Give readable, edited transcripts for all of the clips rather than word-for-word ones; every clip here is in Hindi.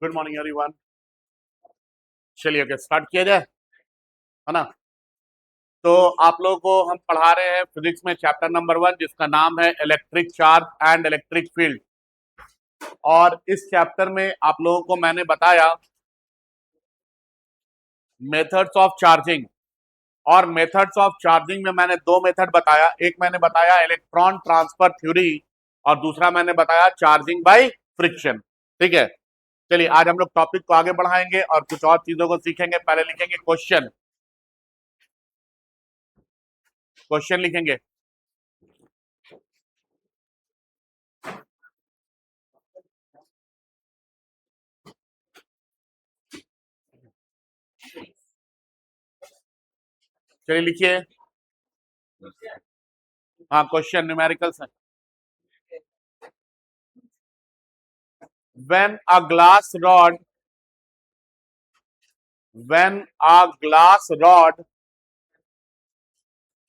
Good morning everyone. चलिए ओके स्टार्ट किया जाए, है ना। तो आप लोगों को हम पढ़ा रहे हैं फिजिक्स में चैप्टर नंबर 1 जिसका नाम है electric charge and electric field. और इस चैप्टर में आप लोगों को मैंने बताया मेथड्स ऑफ चार्जिंग। और मेथड्स ऑफ चार्जिंग में मैंने दो मेथड बताया, एक मैंने बताया इलेक्ट्रॉन ट्रांसफर थ्योरी और दूसरा मैंने बताया चार्जिंग बाय फ्रिक्शन। ठीक है, चलिए आज हम लोग टॉपिक को आगे बढ़ाएंगे और कुछ और चीजों को सीखेंगे। पहले लिखेंगे क्वेश्चन, क्वेश्चन लिखेंगे। चलिए लिखिए। हाँ, क्वेश्चन न्यूमेरिकल्स है। when a glass rod when a glass rod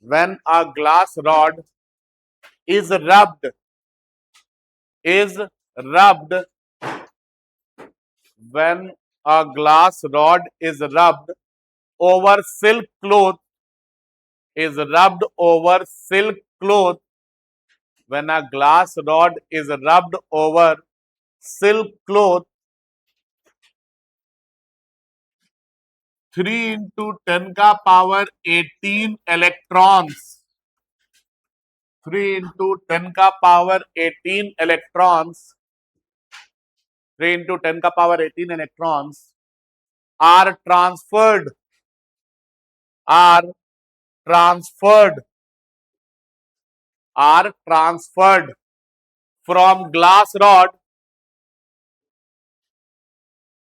when a glass rod is rubbed is rubbed when a glass rod is rubbed over silk cloth is rubbed over silk cloth when a glass rod is rubbed over silk cloth 3 into 10 का पावर 18 इलेक्ट्रॉन्स 3 into 10 का पावर 18 electrons 3 into 10 का power 18 electrons are transferred are transferred are transferred from glass rod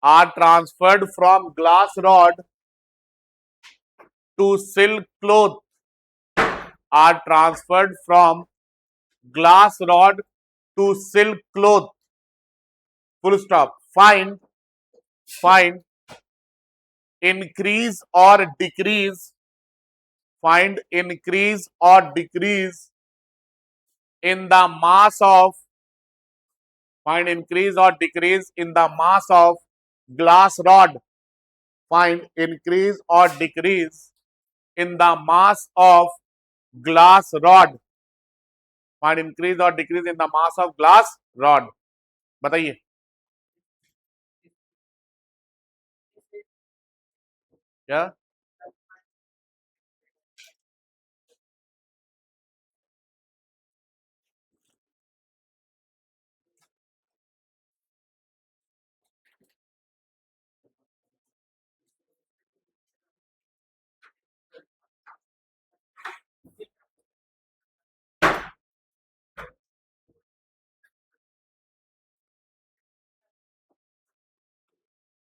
are transferred from glass rod to silk cloth are transferred from glass rod to silk cloth. Full stop. Find increase or decrease find increase or decrease in the mass of find increase or decrease in the mass of glass rod. Find increase or decrease in the mass of glass rod. Find increase or decrease in the mass of glass rod. बताइए क्या।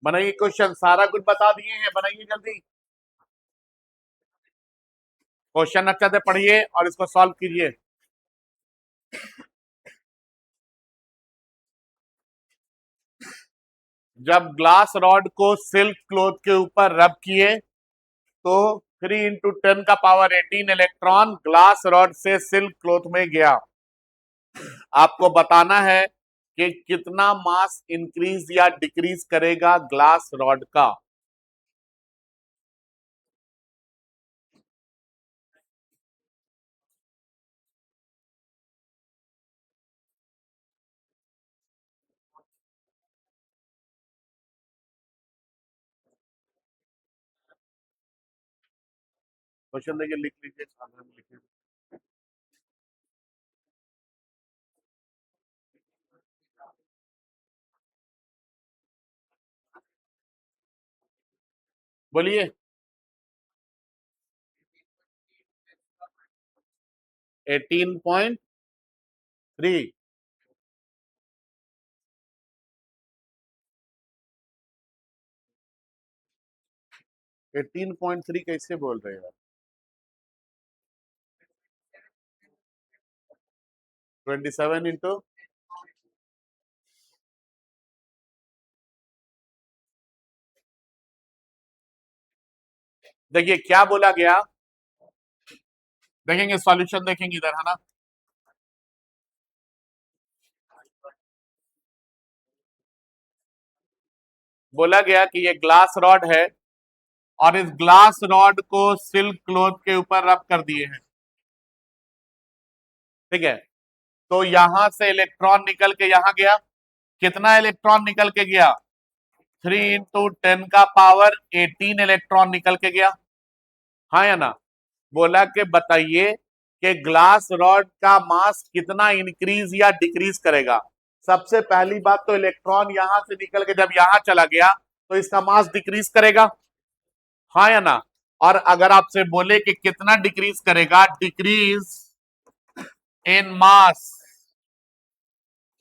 बनाइए क्वेश्चन, सारा कुछ बता दिए हैं, बनाइए जल्दी। क्वेश्चन अच्छे से पढ़िए और इसको सॉल्व कीजिए। जब ग्लास रॉड को सिल्क क्लॉथ के ऊपर रब किए तो 3 into 10 का पावर 18 इलेक्ट्रॉन ग्लास रॉड से सिल्क क्लॉथ में गया। आपको बताना है कि कितना मास इंक्रीज या डिक्रीज करेगा ग्लास रॉड का। क्वेश्चन देखिए, लिख लीजिए, सामने में लिखिए। बोलिए। 18.3। 18.3 कैसे बोल रहे हैं? 27 इंटू देखिए क्या बोला गया, देखेंगे सॉल्यूशन, देखेंगे इधर, है ना। बोला गया कि ये ग्लास रॉड है और इस ग्लास रॉड को सिल्क क्लॉथ के ऊपर रब कर दिए हैं, ठीक है। तो यहां से इलेक्ट्रॉन निकल के यहां गया, कितना इलेक्ट्रॉन निकल के गया? 3 × 10⁻18 इलेक्ट्रॉन निकल के गया, हाँ या ना? बोला कि बताइए कि ग्लास रॉड का मास कितना इंक्रीज या डिक्रीज करेगा। सबसे पहली बात तो इलेक्ट्रॉन यहां से निकल के जब यहां चला गया तो इसका मास डिक्रीज करेगा, हाँ या ना? और अगर आपसे बोले कि कितना डिक्रीज करेगा, decrease in mass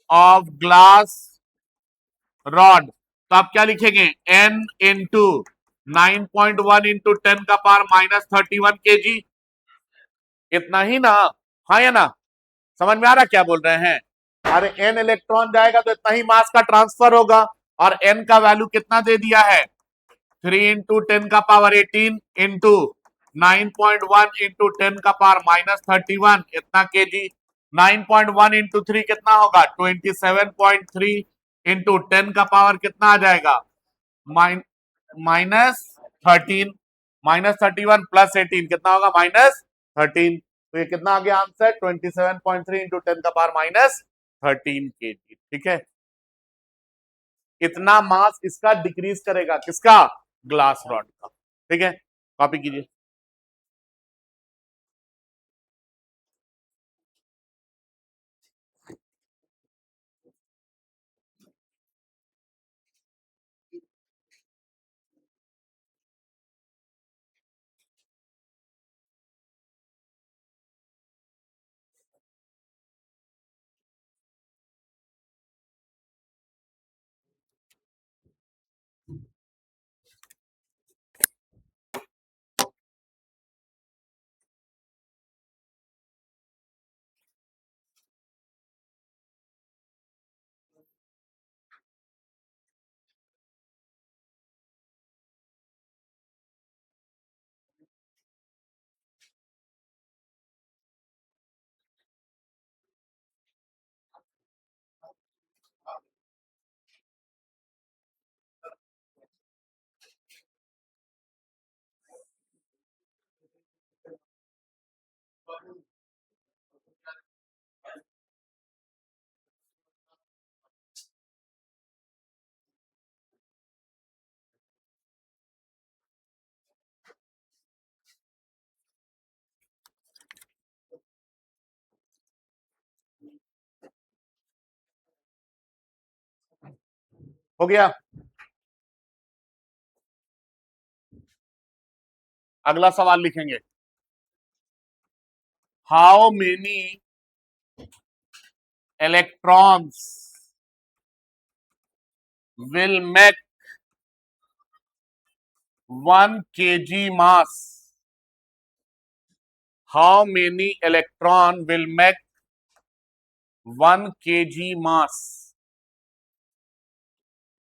of glass rod, तो आप क्या लिखेंगे? n इंटू 9.1 इंटू 10⁻31 kg, इतना ही ना, हाँ या ना? समझ में आ रहा क्या बोल रहे हैं? अरे n इलेक्ट्रॉन जाएगा तो इतना ही मास का ट्रांसफर होगा, और n का वैल्यू कितना दे दिया है? 3 × 10⁻18 इंटू 9.1 इंटू 10⁻31, इतना kg। 9.1 इंटू 3 कितना होगा? 27.3 इंटू 10 का पावर कितना आ जाएगा? -13, -31 + 18 कितना होगा? -13। तो ये कितना आ गया आंसर? 27.3 इंटू 10⁻13 kg, ठीक है। इतना मास इसका डिक्रीज करेगा, किसका? ग्लास रॉड का, ठीक है। कॉपी कीजिए। हो गया। अगला सवाल लिखेंगे, how many electrons will make 1 kg mass? How many electron will make 1 kg mass?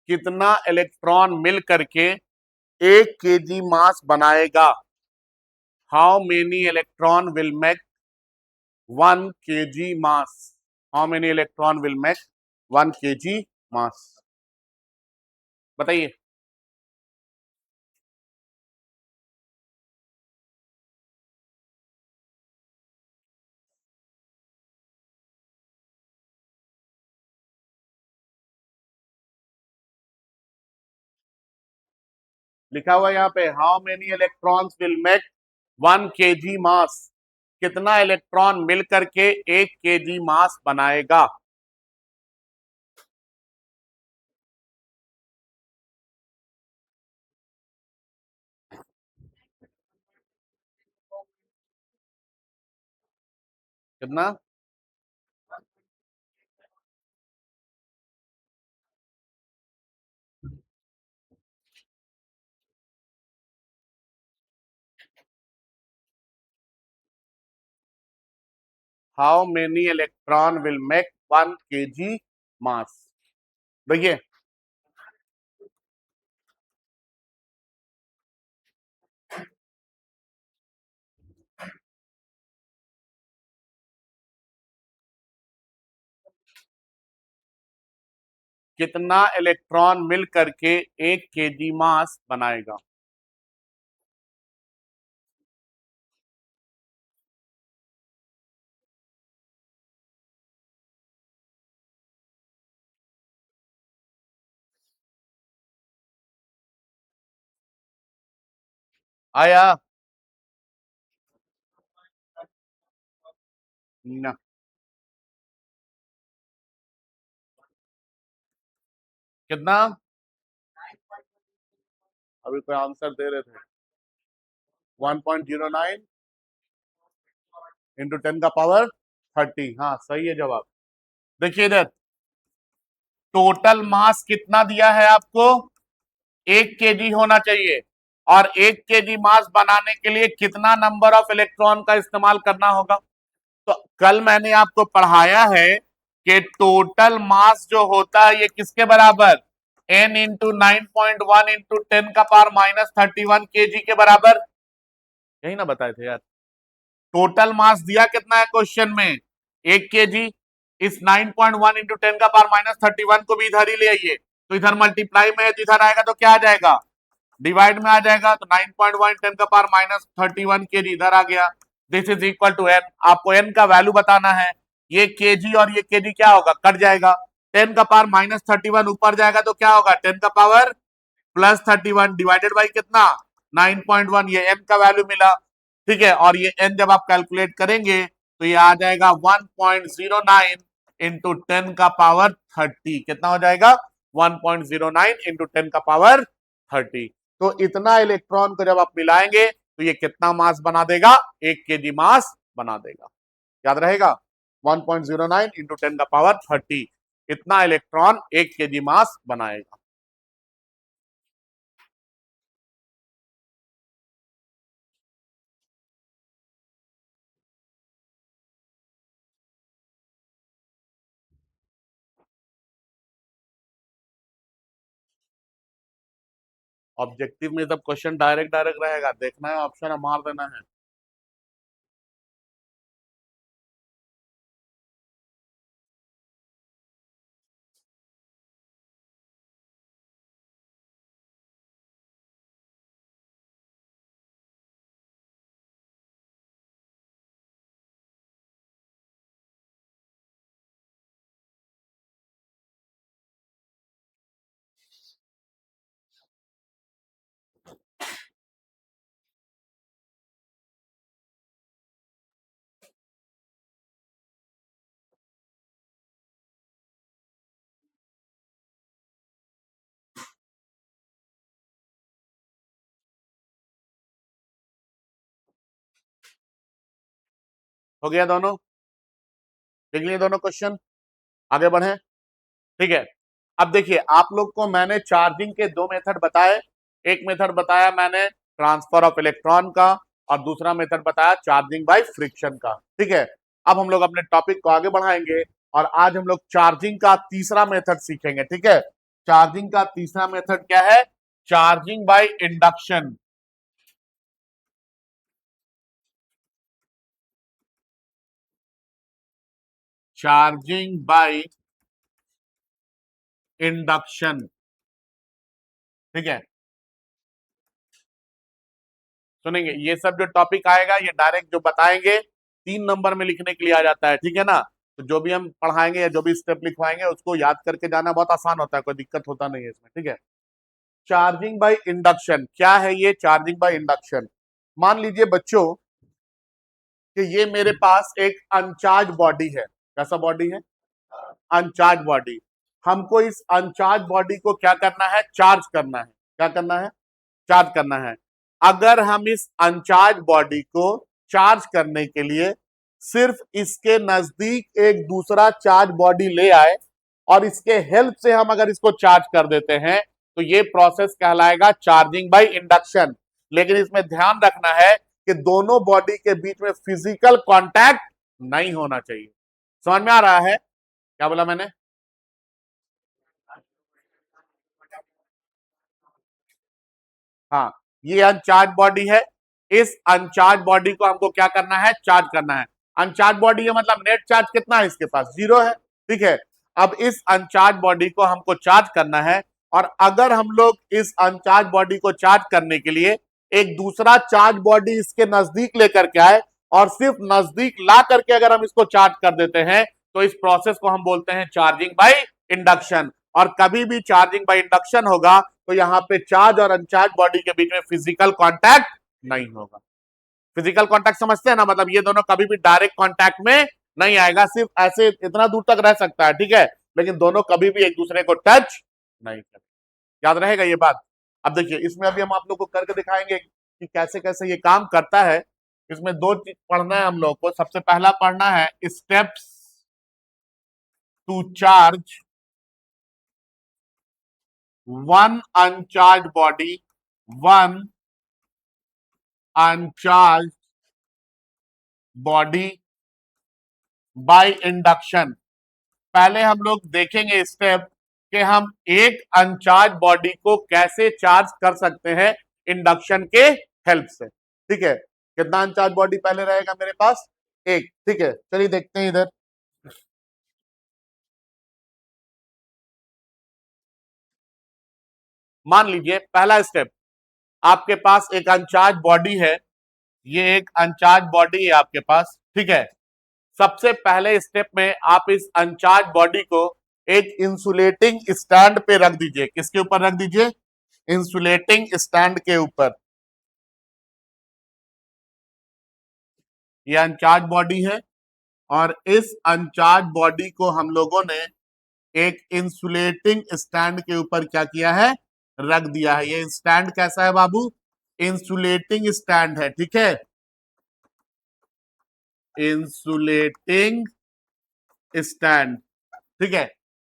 कितना इलेक्ट्रॉन मिल करके 1 kg मास बनाएगा? How many electron will make 1 kg mass? How many electron will make 1 kg mass? बताइए। लिखा हुआ यहाँ पे, how many electrons will make 1 kg मास? कितना इलेक्ट्रॉन मिल करके 1 kg मास बनाएगा? कितना? How many electron will make 1 kg मास? देखिए, कितना इलेक्ट्रॉन मिल करके 1 kg मास बनाएगा? आया ना? कितना? अभी कोई आंसर दे रहे थे। 1.09 इंटू 10 का पावर 30। हाँ सही है जवाब। देखिए इधर टोटल मास कितना दिया है आपको? 1 kg होना चाहिए। और 1 kg मास बनाने के लिए कितना नंबर ऑफ इलेक्ट्रॉन का इस्तेमाल करना होगा? तो कल मैंने आपको पढ़ाया है कि टोटल मास जो होता है ये किसके बराबर? n इंटू 9.1 इंटू 10 का पावर -31 kg के बराबर। यही ना बताए थे यार। टोटल मास दिया कितना है क्वेश्चन में? 1 kg। इस 9.1 इंटू 10 का पावर -31 को भी इधर ही ले आइए, तो इधर मल्टीप्लाई में है तो इधर आएगा तो क्या आ जाएगा? डिवाइड में आ जाएगा। तो 9.1 10 का पावर -31 kg इधर आ गया। This is equal to n। आपको n का वैल्यू बताना है। ये kg और ये kg क्या होगा? कट जाएगा। 10 का पावर -31 ऊपर जाएगा तो क्या होगा? 10 का पावर +31 डिवाइडेड बाई कितना? 9.1। ये n का वैल्यू मिला। ठीक है, और ये n जब आप कैलकुलेट करेंगे तो ये आ जाएगा 1.09 इंटू 10 का पावर 30। कितना हो जाएगा? 1.09 इंटू 10 का पावर 30। तो इतना इलेक्ट्रॉन को जब आप मिलाएंगे तो ये कितना मास बना देगा? 1 kg मास बना देगा। याद रहेगा? 1.09 इंटू 10 का पावर 30 इतना इलेक्ट्रॉन 1 kg मास बनाएगा। ऑब्जेक्टिव में सब क्वेश्चन डायरेक्ट डायरेक्ट रहेगा, देखना है ऑप्शन है मार देना है। हो गया दोनों? देख लिए दोनों क्वेश्चन? आगे बढ़े। ठीक है, अब देखिए आप लोग को मैंने चार्जिंग के दो मेथड बताए। एक मेथड बताया मैंने ट्रांसफर ऑफ इलेक्ट्रॉन का, और दूसरा मेथड बताया चार्जिंग बाय फ्रिक्शन का। ठीक है, अब हम लोग अपने टॉपिक को आगे बढ़ाएंगे और आज हम लोग चार्जिंग का तीसरा मेथड सीखेंगे। ठीक है, चार्जिंग का तीसरा मेथड क्या है? Charging by induction. Charging by induction. ठीक है, सुनेंगे ये सब जो टॉपिक आएगा ये डायरेक्ट जो बताएंगे 3 नंबर में लिखने के लिए आ जाता है। ठीक है ना? तो जो भी हम पढ़ाएंगे या जो भी स्टेप लिखवाएंगे उसको याद करके जाना बहुत आसान होता है, कोई दिक्कत होता नहीं है इसमें। ठीक है, चार्जिंग बाय इंडक्शन क्या है? ये चार्जिंग बाय इंडक्शन, मान लीजिए बच्चों कि ये मेरे पास एक अनचार्ज बॉडी है। कैसा बॉडी है? Uncharged body. हमको इस अनचार्ज बॉडी को क्या करना है? चार्ज करना है। क्या करना है? चार्ज करना है। अगर हम इस अनचार्ज बॉडी को चार्ज करने के लिए सिर्फ इसके नजदीक एक दूसरा चार्ज बॉडी ले आए और इसके हेल्प से हम अगर इसको चार्ज कर देते हैं तो ये प्रोसेस कहलाएगा चार्जिंग बाय इंडक्शन। लेकिन इसमें ध्यान रखना है कि दोनों बॉडी के बीच में फिजिकल कांटेक्ट नहीं होना चाहिए। समझ में आ रहा है? क्या बोला मैंने? हाँ, ये अनचार्ज बॉडी है। इस अनचार्ज बॉडी को हमको क्या करना है? चार्ज करना है। अनचार्ज बॉडी है मतलब नेट चार्ज कितना है? इसके पास 0 है। ठीक है, अब इस अनचार्ज बॉडी को हमको चार्ज करना है, और अगर हम लोग इस अनचार्ज बॉडी को चार्ज करने के लिए एक दूसरा चार्ज बॉडी इसके नजदीक लेकर के आए और सिर्फ नजदीक ला करके अगर हम इसको चार्ज कर देते हैं, तो इस प्रोसेस को हम बोलते हैं चार्जिंग बाय इंडक्शन। और कभी भी चार्जिंग बाय इंडक्शन होगा तो यहाँ पे चार्ज और अनचार्ज बॉडी के बीच में फिजिकल कांटेक्ट नहीं होगा। फिजिकल कांटेक्ट समझते हैं ना, मतलब ये दोनों कभी भी डायरेक्ट कांटेक्ट में नहीं आएगा, सिर्फ ऐसे इतना दूर तक रह सकता है, ठीक है, लेकिन दोनों कभी भी एक दूसरे को टच नहीं करेंगे। याद रहेगा ये बात। अब देखिए इसमें अभी हम आप लोग को करके दिखाएंगे कि कैसे कैसे ये काम करता है। इसमें दो चीज पढ़ना है हम लोग को। सबसे पहला पढ़ना है steps to charge one uncharged body, one uncharged body by induction. पहले हम लोग देखेंगे स्टेप कि हम एक अनचार्ज बॉडी को कैसे चार्ज कर सकते हैं इंडक्शन के हेल्प से। ठीक है, कितना अनचार्ज बॉडी पहले रहेगा मेरे पास? एक। ठीक है, चलिए देखते हैं इधर। मान लीजिए पहला स्टेप, आपके पास एक अनचार्ज बॉडी है, ये एक अनचार्ज बॉडी है आपके पास, ठीक है। सबसे पहले स्टेप में आप इस अनचार्ज बॉडी को एक इंसुलेटिंग स्टैंड पे रख दीजिए। किसके ऊपर रख दीजिए? इंसुलेटिंग स्टैंड के ऊपर। ये अनचार्ज बॉडी है और इस अनचार्ज बॉडी को हम लोगों ने एक इंसुलेटिंग स्टैंड के ऊपर क्या किया है? रख दिया है। ये स्टैंड कैसा है बाबू? इंसुलेटिंग स्टैंड है, ठीक है, इंसुलेटिंग स्टैंड, ठीक है।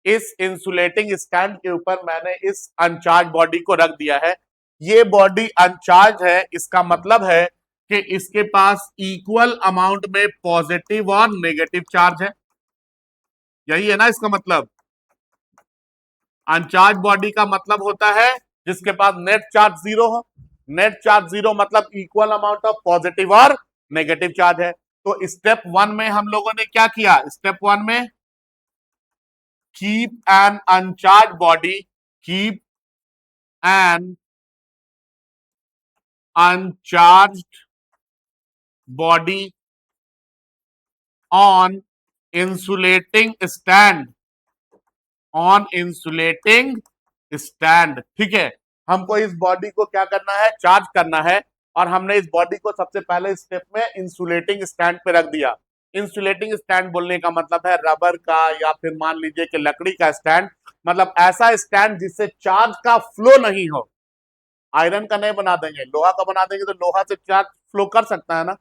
इस इंसुलेटिंग स्टैंड के ऊपर मैंने इस अनचार्ज बॉडी को रख दिया है। ये बॉडी अनचार्ज है, इसका मतलब है कि इसके पास इक्वल अमाउंट में पॉजिटिव और नेगेटिव चार्ज है। यही है ना इसका मतलब? अनचार्ज बॉडी का मतलब होता है जिसके पास नेट चार्ज जीरो हो। नेट चार्ज जीरो मतलब इक्वल अमाउंट ऑफ पॉजिटिव और नेगेटिव चार्ज है। तो स्टेप वन में हम लोगों ने क्या किया? स्टेप वन में keep an uncharged body, keep an uncharged body on insulating stand, on insulating stand, ठीक है। हमको इस बॉडी को क्या करना है? चार्ज करना है। और हमने इस बॉडी को सबसे पहले स्टेप में इंसुलेटिंग स्टैंड पे रख दिया। इंसुलेटिंग स्टैंड बोलने का मतलब है रबर का या फिर मान लीजिए कि लकड़ी का स्टैंड, मतलब ऐसा स्टैंड जिससे चार्ज का फ्लो नहीं हो। आयरन का नहीं बना देंगे, लोहा का बना देंगे तो लोहा से चार्ज फ्लो कर सकता है ना।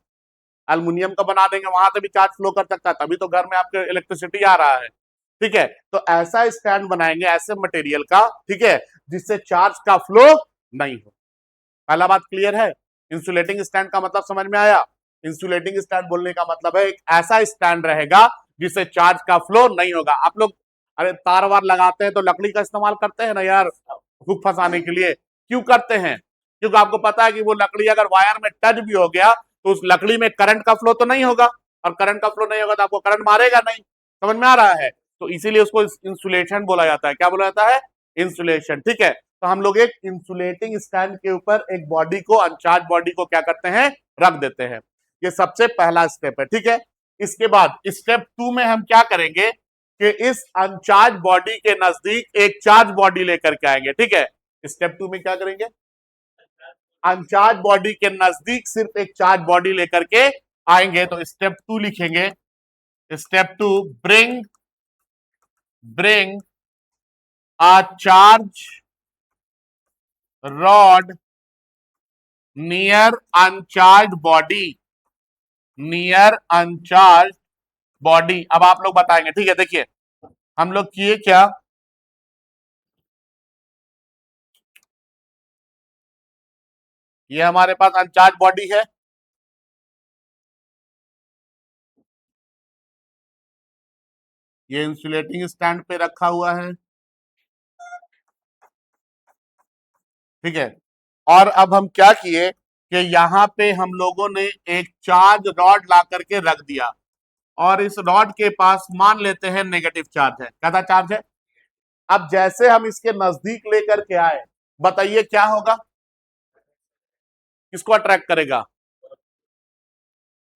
एल्युमिनियम का बना देंगे, वहां से भी चार्ज फ्लो कर सकता है, तभी तो घर में आपके इलेक्ट्रिसिटी आ रहा है, ठीक है। तो ऐसा स्टैंड बनाएंगे ऐसे मटेरियल का, ठीक है, जिससे चार्ज का फ्लो नहीं हो। पहला बात क्लियर है? इंसुलेटिंग स्टैंड का मतलब समझ में आया? इंसुलेटिंग स्टैंड बोलने का मतलब है एक ऐसा स्टैंड रहेगा जिससे चार्ज का फ्लो नहीं होगा। आप लोग अरे तार वार लगाते हैं तो लकड़ी का इस्तेमाल करते हैं ना यार, हुक फंसाने के लिए। क्यों करते हैं? क्योंकि आपको पता है कि वो लकड़ी अगर वायर में टच भी हो गया तो उस लकड़ी में करंट का फ्लो तो नहीं होगा, और करंट का फ्लो नहीं होगा तो आपको करंट मारेगा नहीं। समझ में आ रहा है? तो इसीलिए उसको इंसुलेशन बोला जाता है। क्या बोला जाता है? इंसुलेशन, ठीक है। तो हम लोग एक इंसुलेटिंग स्टैंड के ऊपर एक बॉडी को, अनचार्ज बॉडी को क्या करते हैं? रख देते हैं। ये सबसे पहला स्टेप है, ठीक है। इसके बाद स्टेप टू में हम क्या करेंगे कि इस अनचार्ज बॉडी के नजदीक एक चार्ज बॉडी लेकर के आएंगे, ठीक है। स्टेप टू में क्या करेंगे? अनचार्ज बॉडी के नजदीक सिर्फ एक चार्ज बॉडी लेकर के आएंगे। तो स्टेप टू लिखेंगे, step two, bring a charged rod near uncharged body, near uncharged body. अब आप लोग बताएंगे, ठीक है। देखिए हम लोग किए क्या, ये हमारे पास अनचार्ज बॉडी है, ये इंसुलेटिंग स्टैंड पे रखा हुआ है, ठीक है। और अब हम क्या किए कि यहां पे हम लोगों ने एक चार्ज रॉड ला करके रख दिया। और इस रॉड के पास मान लेते हैं नेगेटिव चार्ज है। कैसा चार्ज है? अब जैसे हम इसके नजदीक लेकर के आए, बताइए क्या होगा? किसको अट्रैक्ट करेगा?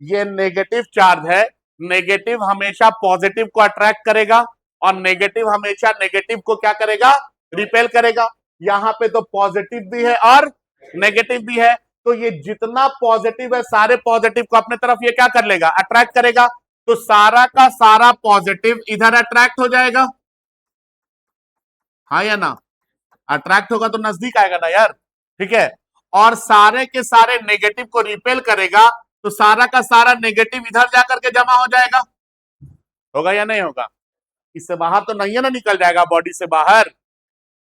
ये नेगेटिव चार्ज है, नेगेटिव हमेशा पॉजिटिव को अट्रैक्ट करेगा और नेगेटिव हमेशा नेगेटिव को क्या करेगा? रिपेल करेगा। यहां पे तो पॉजिटिव भी है और नेगेटिव भी है, तो ये जितना पॉजिटिव है सारे पॉजिटिव को अपने तरफ ये क्या कर लेगा? अट्रैक्ट करेगा। तो सारा का सारा पॉजिटिव इधर अट्रैक्ट हो जाएगा, हाँ या ना? अट्रैक्ट होगा तो नजदीक आएगा ना यार, ठीक है। और सारे के सारे नेगेटिव को रिपेल करेगा, तो सारा का सारा नेगेटिव इधर जाकर के जमा हो जाएगा, होगा या नहीं होगा? इससे बाहर तो नहीं है ना, निकल जाएगा बॉडी से बाहर।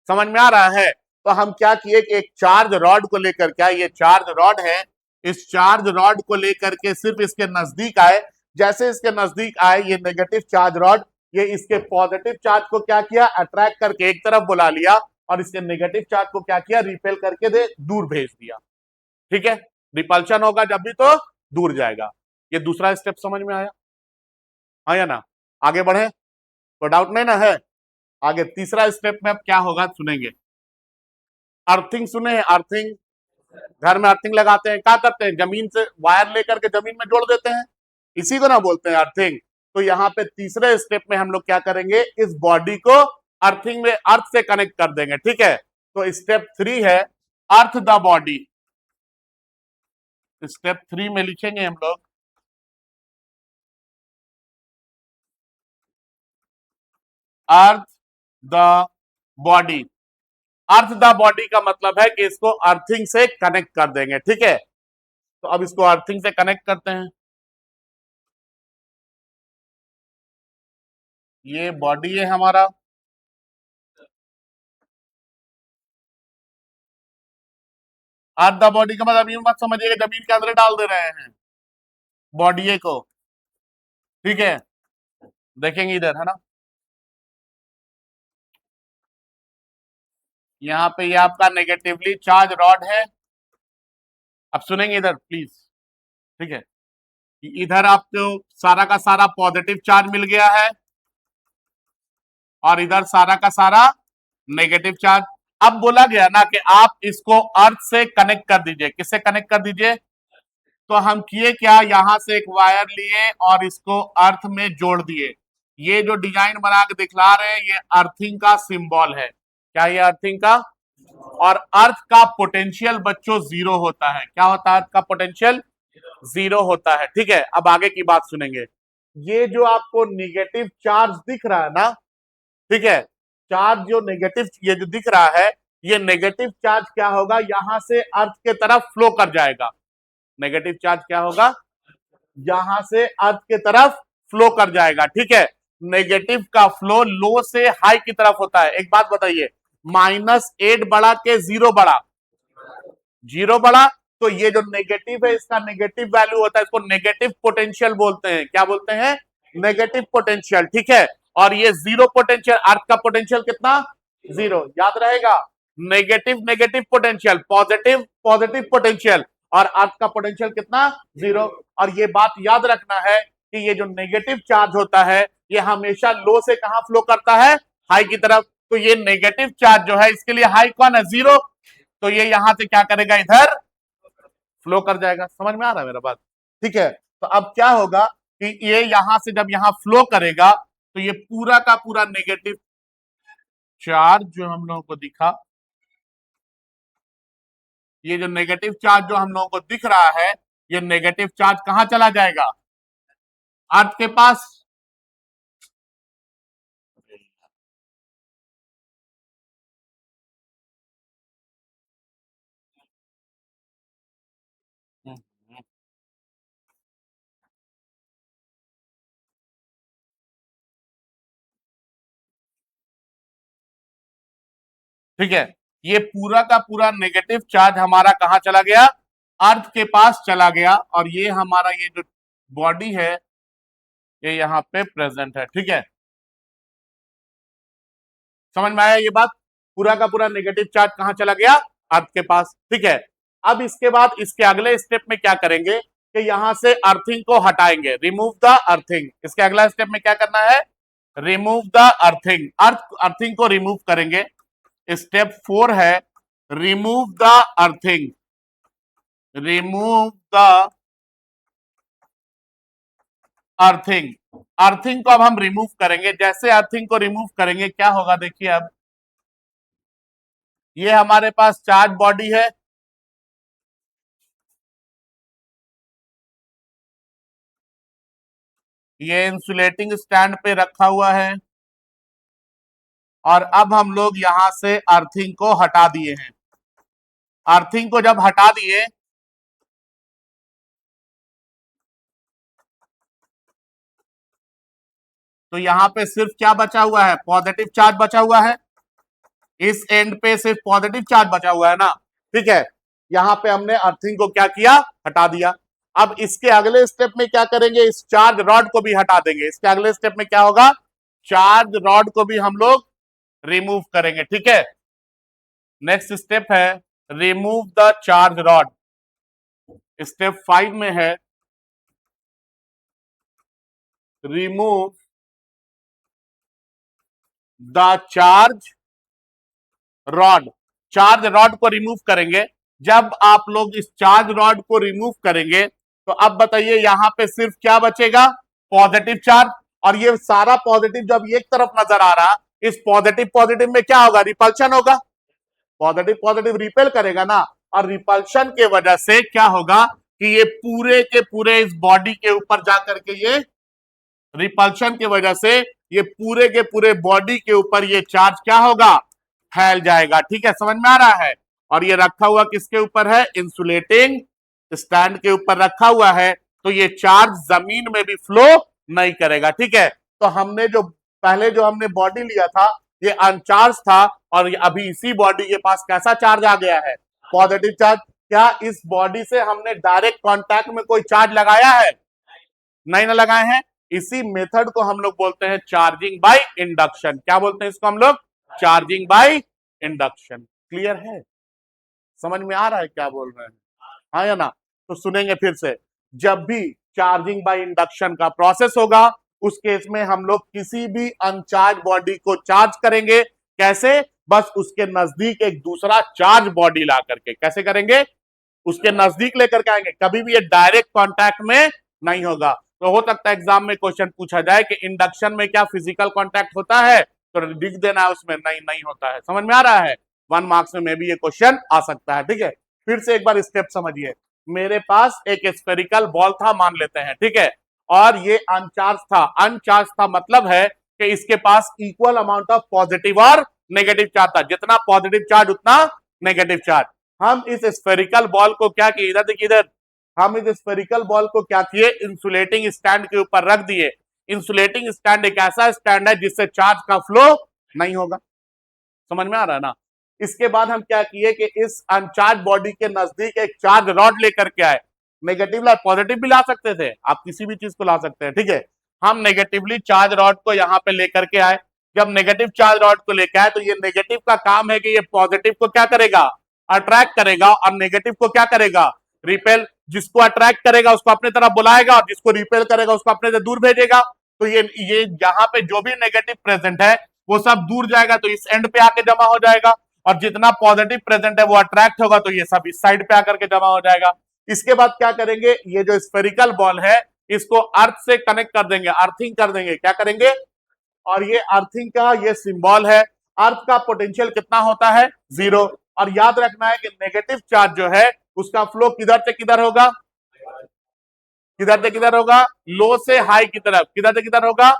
समझ में आ रहा है? तो हम क्या किए कि एक चार्ज रॉड को लेकर, क्या ये चार्ज रॉड है, इस चार्ज रॉड को लेकर के सिर्फ इसके नजदीक आए। जैसे इसके नजदीक आए ये नेगेटिव चार्ज रॉड, ये इसके पॉजिटिव चार्ज को क्या किया? अट्रैक्ट करके एक तरफ बुला लिया, और इसके नेगेटिव चार्ज को क्या किया? रिपेल करके दे दूर भेज दिया, ठीक है। रिपल्शन होगा जब भी तो दूर जाएगा। ये दूसरा स्टेप समझ में आया, हाँ या ना? आगे बढ़े, तो डाउट नहीं ना है? आगे तीसरा स्टेप में अब क्या होगा सुनेंगे। अर्थिंग सुने हैं? अर्थिंग, घर में अर्थिंग लगाते हैं, क्या करते हैं? जमीन से वायर लेकर के जमीन में जोड़ देते हैं, इसी को ना बोलते हैं अर्थिंग। तो यहाँ पे तीसरे स्टेप में हम लोग क्या करेंगे? इस बॉडी को अर्थिंग में, अर्थ से कनेक्ट कर देंगे, ठीक है। तो स्टेप 3 है अर्थ द बॉडी। स्टेप 3 में लिखेंगे हम लोग earth the body. Earth the body का मतलब है कि इसको अर्थिंग से कनेक्ट कर देंगे, ठीक है। तो अब इसको अर्थिंग से कनेक्ट करते हैं। ये बॉडी है हमारा, अर्थ द बॉडी का मतलब ये मत समझिएगा जमीन के अंदर डाल दे रहे हैं बॉडी को, ठीक है। देखेंगे इधर, है ना, यहाँ पे ये आपका नेगेटिवली चार्ज रॉड है। अब सुनेंगे इधर प्लीज, ठीक है। इधर आपको सारा का सारा पॉजिटिव चार्ज मिल गया है और इधर सारा का सारा नेगेटिव चार्ज। अब बोला गया ना कि आप इसको अर्थ से कनेक्ट कर दीजिए। किससे कनेक्ट कर दीजिए? तो हम किए क्या, यहां से एक वायर लिए और इसको अर्थ में जोड़ दिए। ये जो डिजाइन बना के दिखला रहे हैं ये अर्थिंग का सिंबल है। क्या ये अर्थिंग का? और अर्थ का पोटेंशियल बच्चों जीरो होता है। क्या होता है? अर्थ का पोटेंशियल जीरो होता है, ठीक है। अब आगे की बात सुनेंगे। ये जो आपको निगेटिव चार्ज दिख रहा है ना, ठीक है, चार्ज जो नेगेटिव ये जो दिख रहा है, ये नेगेटिव चार्ज क्या होगा? यहां से अर्थ के तरफ फ्लो कर जाएगा। नेगेटिव चार्ज क्या होगा? यहां से अर्थ के तरफ फ्लो कर जाएगा, ठीक है। नेगेटिव का फ्लो लो से हाई की तरफ होता है। एक बात बताइए, -8 बड़ा के जीरो बड़ा? जीरो बड़ा। तो ये जो नेगेटिव है इसका नेगेटिव वैल्यू होता है, इसको नेगेटिव पोटेंशियल बोलते हैं। क्या बोलते हैं? नेगेटिव पोटेंशियल, ठीक है। और ये जीरो पोटेंशियल, अर्थ का पोटेंशियल कितना? जीरो, याद रहेगा। Negative negative potential, positive positive potential, और अर्थ का पोटेंशियल कितना? जीरो। और ये बात याद रखना है कि ये जो नेगेटिव चार्ज होता है ये हमेशा लो से कहां फ्लो करता है? हाई की तरफ। तो ये नेगेटिव चार्ज जो है इसके लिए हाई कौन है? जीरो। तो ये यहां से क्या करेगा? इधर फ्लो कर जाएगा। समझ में आ रहा है मेरा बात? ठीक है। तो अब क्या होगा कि ये यहां से जब यहां फ्लो करेगा तो ये पूरा का पूरा नेगेटिव चार्ज जो हम लोगों को दिखा, ये जो नेगेटिव चार्ज जो हम लोगों को दिख रहा है, ये नेगेटिव चार्ज कहां चला जाएगा? अर्थ के पास। ठीक है, ये पूरा का पूरा नेगेटिव चार्ज हमारा कहां चला गया? अर्थ के पास चला गया। और ये हमारा ये जो बॉडी है ये यहाँ पे प्रेजेंट है, ठीक है। समझ में आया ये बात? पूरा का पूरा नेगेटिव चार्ज कहां चला गया? अर्थ के पास, ठीक है। अब इसके बाद इसके अगले स्टेप में क्या करेंगे? कि यहां से अर्थिंग को हटाएंगे, रिमूव द अर्थिंग। इसके अगला स्टेप में क्या करना है, रिमूव द अर्थिंग, अर्थिंग को रिमूव करेंगे। स्टेप 4 है remove the earthing, remove the earthing. Earthing को अब हम रिमूव करेंगे। जैसे अर्थिंग को रिमूव करेंगे क्या होगा, देखिए अब ये हमारे पास चार्ज बॉडी है, ये इंसुलेटिंग स्टैंड पे रखा हुआ है, और अब हम लोग यहां से अर्थिंग को हटा दिए हैं। अर्थिंग को जब हटा दिए तो यहां पे सिर्फ क्या बचा हुआ है, पॉजिटिव चार्ज बचा हुआ है। इस एंड पे सिर्फ पॉजिटिव चार्ज बचा हुआ है ना, ठीक है। यहां पे हमने अर्थिंग को क्या किया, हटा दिया। अब इसके अगले स्टेप में क्या करेंगे, इस चार्ज रॉड को भी हटा देंगे। इसके अगले स्टेप में क्या होगा, चार्ज रॉड को भी हम लोग रिमूव करेंगे, ठीक है। नेक्स्ट स्टेप है remove the charge rod. Step 5 में है remove the charge rod. Charge rod को रिमूव करेंगे। जब आप लोग इस चार्ज रॉड को रिमूव करेंगे तो अब बताइए यहां पे सिर्फ क्या बचेगा, पॉजिटिव चार्ज। और ये सारा पॉजिटिव जब एक तरफ नजर आ रहा, इस पॉजिटिव पॉजिटिव में क्या होगा, रिपल्शन होगा। पॉजिटिव पॉजिटिव रिपेल करेगा ना, और रिपल्शन के वजह से क्या होगा कि ये पूरे के पूरे इस बॉडी के ऊपर जाकर के ये रिपल्शन की वजह से ये पूरे के पूरे बॉडी के ऊपर ये चार्ज क्या होगा, फैल जाएगा, ठीक है। समझ में आ रहा है। और ये रखा हुआ किसके ऊपर है, इंसुलेटिंग स्टैंड के ऊपर रखा हुआ है, तो ये चार्ज जमीन में भी फ्लो नहीं करेगा, ठीक है। तो हमने जो पहले जो हमने बॉडी लिया था ये अनचार्ज था, और अभी इसी बॉडी के पास कैसा चार्ज आ गया है, पॉजिटिव चार्ज। क्या इस बॉडी से हमने डायरेक्ट कांटेक्ट में कोई चार्ज लगाया है, नहीं ना लगाए हैं। इसी मेथड को हम लोग बोलते हैं चार्जिंग बाय इंडक्शन। क्या बोलते हैं इसको हम लोग, चार्जिंग बाय इंडक्शन। क्लियर है, समझ में आ रहा है क्या बोल रहे हैं, हाँ या ना। तो सुनेंगे फिर से, जब भी चार्जिंग बाय इंडक्शन का प्रोसेस होगा उस केस में हम लोग किसी भी अनचार्ज बॉडी को चार्ज करेंगे। कैसे, बस उसके नजदीक एक दूसरा चार्ज बॉडी ला करके, कैसे करेंगे, उसके नजदीक लेकर के आएंगे। कभी भी ये डायरेक्ट कांटेक्ट में नहीं होगा। तो हो सकता है एग्जाम में क्वेश्चन पूछा जाए कि इंडक्शन में क्या फिजिकल कांटेक्ट होता है, तो लिख देना है उसमें नहीं नहीं होता है। समझ में आ रहा है, 1 मार्क्स में भी ये क्वेश्चन आ सकता है, ठीक है। फिर से एक बार स्टेप समझिए। मेरे पास एक स्फेरिकल बॉल था मान लेते हैं, ठीक है, और ये अनचार्ज था। अनचार्ज था मतलब है कि इसके पास इक्वल अमाउंट ऑफ पॉजिटिव और नेगेटिव चार्ज था, जितना पॉजिटिव चार्ज उतना नेगेटिव चार्ज। हम इस स्फेरिकल बॉल को क्या किए, इधर देखिए इधर, हम इस स्फेरिकल बॉल को क्या किए, इंसुलेटिंग स्टैंड के ऊपर रख दिए। इंसुलेटिंग स्टैंड एक ऐसा स्टैंड है जिससे चार्ज का फ्लो नहीं होगा। समझ में आ रहा है ना। इसके बाद हम क्या किए कि इस अनचार्ज बॉडी के नजदीक एक चार्ज रॉड लेकर के आए। नेगेटिव ला पॉजिटिव भी ला सकते थे, आप किसी भी चीज को ला सकते हैं, ठीक है। हम नेगेटिवली चार्ज रॉड को यहाँ पे लेकर के आए। जब नेगेटिव चार्ज रॉड को लेकर आए तो ये नेगेटिव का काम है कि ये पॉजिटिव को क्या करेगा, अट्रैक्ट करेगा, और नेगेटिव को क्या करेगा, रिपेल। जिसको अट्रैक्ट करेगा उसको अपने तरफ बुलाएगा, और जिसको रिपेल करेगा उसको अपने से दूर भेजेगा। तो ये यहाँ पे जो भी नेगेटिव प्रेजेंट है वो सब दूर जाएगा, तो इस एंड पे आके जमा हो जाएगा। और जितना पॉजिटिव प्रेजेंट है वो अट्रैक्ट होगा, तो ये सब इस साइड पे आकर के जमा हो जाएगा। इसके बाद क्या करेंगे, ये जो स्फेरिकल बॉल है इसको अर्थ से कनेक्ट कर देंगे, अर्थिंग कर देंगे। क्या करेंगे, और ये अर्थिंग का ये सिंबल है। अर्थ का पोटेंशियल कितना होता है, 0। और याद रखना है कि नेगेटिव चार्ज जो है उसका फ्लो किधर से किधर होगा, किधर से किधर होगा, लो से हाई की तरफ। किधर से किधर होगा,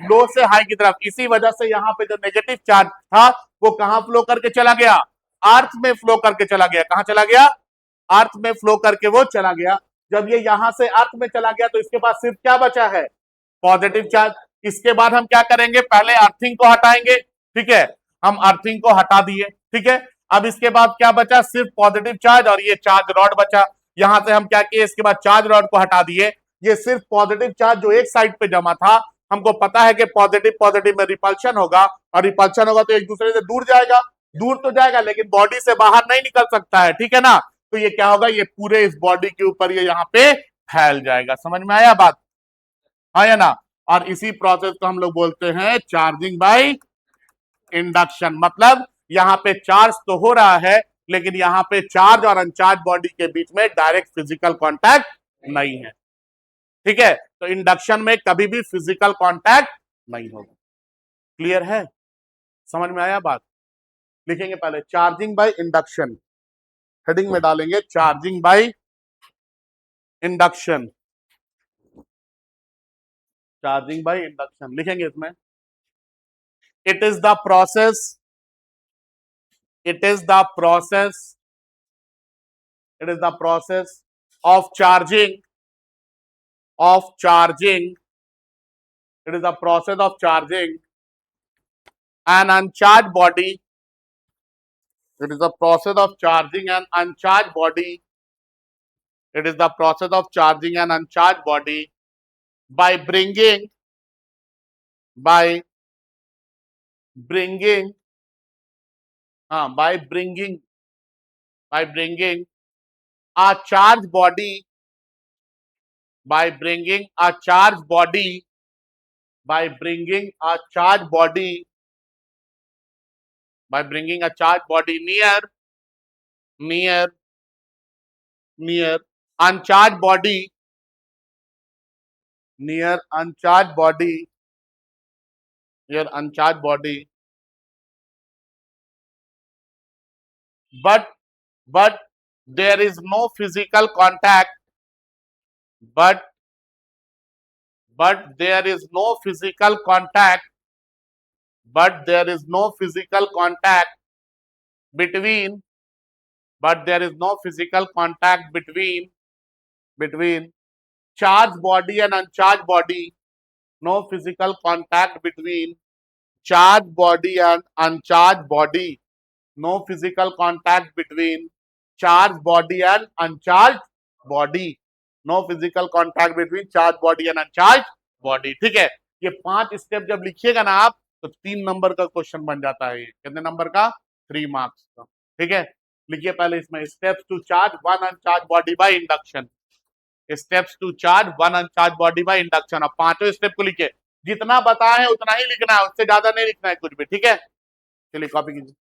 लो से हाई की तरफ। इसी वजह से यहाँ पे जो नेगेटिव चार्ज था वो कहां फ्लो करके चला गया, अर्थ में फ्लो करके चला गया। कहां चला गया, अर्थ में फ्लो करके वो चला गया। जब ये यहां से अर्थ में चला गया तो इसके पास सिर्फ क्या बचा है, पॉजिटिव चार्ज। इसके बाद हम क्या करेंगे, पहले अर्थिंग को हटाएंगे, ठीक है। हम अर्थिंग को हटा दिए, ठीक है। अब इसके बाद क्या बचा, सिर्फ पॉजिटिव चार्ज और ये चार्ज रॉड बचा। यहां से हम क्या किए, इसके बाद चार्ज रॉड को हटा दिए। ये सिर्फ पॉजिटिव चार्ज जो एक साइड पे जमा था, हमको पता है कि पॉजिटिव पॉजिटिव में रिपल्शन होगा, और रिपल्शन होगा तो एक दूसरे से दूर जाएगा। दूर तो जाएगा लेकिन बॉडी से बाहर नहीं निकल सकता है, ठीक है ना। तो ये क्या होगा, ये पूरे इस बॉडी के ऊपर ये यहाँ पे फैल जाएगा। समझ में आया बात? हाँ या ना? और इसी प्रोसेस को हम लोग बोलते हैं चार्जिंग बाय इंडक्शन। मतलब यहाँ पे चार्ज तो हो रहा है, लेकिन यहाँ पे चार्ज और अनचार्ज बॉडी के बीच में डायरेक्ट फिजिकल कांटेक्ट नहीं है। ठीक है, तो इंडक्शन में कभी भी फिजिकल कांटेक्ट नहीं होगा। क्लियर है? समझ में आया बात? लिखेंगे पहले चार्जिंग बाय इंडक्शन, हेडिंग में डालेंगे charging by induction. Charging by induction लिखेंगे इसमें। It is the process, it is the process, it is the process of charging, of charging, it is the process of charging an uncharged body, it is the process of charging an uncharged body, it is the process of charging an uncharged body by bringing, by bringing, by bringing, by bringing a charged body, by bringing a charged body, by bringing a charged body, by bringing a charged body near, near, near uncharged body, near uncharged body, near uncharged body, but but there is no physical contact, but there is no physical contact, but there is no physical contact between, but there is no physical contact between charged body and uncharged body, no physical contact between charged body and uncharged body, no physical contact between charged body and uncharged body, no physical contact between charged body and uncharged body। ठीक है, ये 5 स्टेप जब लिखिएगा ना आप, तो 3 नंबर का क्वेश्चन बन जाता है। कितने नंबर का? 3 मार्क्स का। ठीक है, लिखिए पहले इसमें steps to charge one uncharged body by induction, steps to charge one uncharged body by induction. अब पांचों स्टेप को लिखिए, जितना बताए हैं उतना ही लिखना है, उससे ज्यादा नहीं लिखना है कुछ भी। ठीक है, चलिए कॉपी कीजिए।